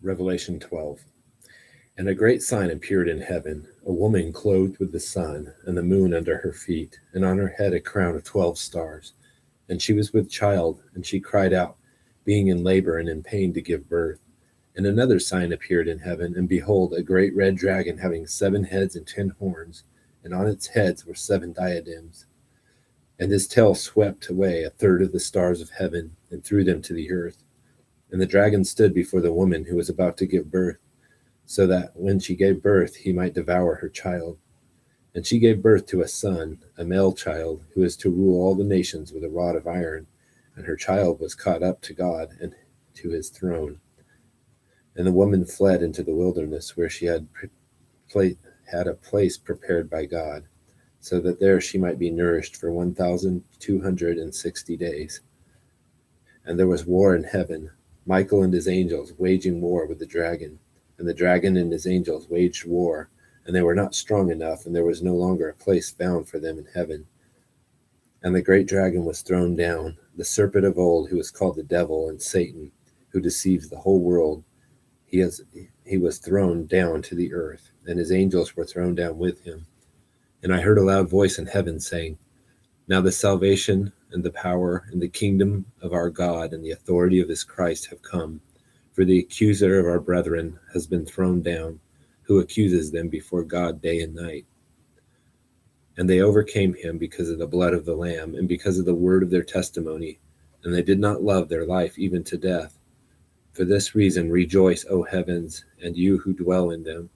Revelation 12. And a great sign appeared in heaven, a woman clothed with the sun, and the moon under her feet, and on her head a crown of 12 stars. And she was with child, and she cried out, being in labor and in pain to give birth. And another sign appeared in heaven, and behold, a great red dragon having 7 heads and 10 horns, and on its heads were 7 diadems. And his tail swept away a third of the stars of heaven, and threw them to the earth. And the dragon stood before the woman who was about to give birth, so that when she gave birth, he might devour her child. And she gave birth to a son, a male child, who is to rule all the nations with a rod of iron. And her child was caught up to God and to his throne. And the woman fled into the wilderness, where she had a place prepared by God, so that there she might be nourished for 1,260 days. And there was war in heaven, Michael and his angels waging war with the dragon. And the dragon and his angels waged war, and they were not strong enough, and there was no longer a place found for them in heaven. And the great dragon was thrown down, the serpent of old, who is called the devil and Satan, who deceives the whole world. He was thrown down to the earth, and his angels were thrown down with him. And I heard a loud voice in heaven saying, Now the salvation and the power and the kingdom of our God and the authority of his Christ have come. For the accuser of our brethren has been thrown down, who accuses them before God day and night. And they overcame him because of the blood of the Lamb and because of the word of their testimony, and they did not love their life even to death. For this reason rejoice, O heavens, and you who dwell in them.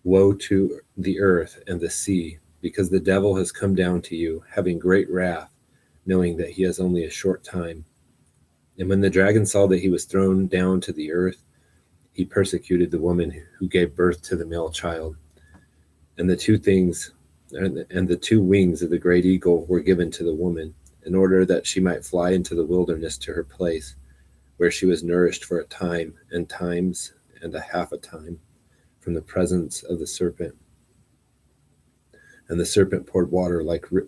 Woe to the earth and the sea, because the devil has come down to you, having great wrath, knowing that he has only a short time. And when the dragon saw that he was thrown down to the earth, he persecuted the woman who gave birth to the male child. And the 2 wings of the great eagle were given to the woman, in order that she might fly into the wilderness to her place, where she was nourished for a time and times and a half a time from the presence of the serpent. And the serpent poured water like a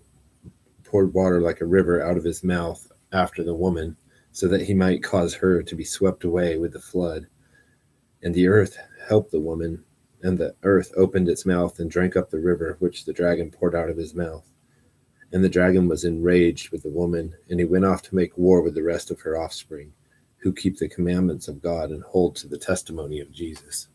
river out of his mouth after the woman, so that he might cause her to be swept away with the flood. And the earth helped the woman, and the earth opened its mouth and drank up the river which the dragon poured out of his mouth. And the dragon was enraged with the woman, and he went off to make war with the rest of her offspring, who keep the commandments of God and hold to the testimony of Jesus.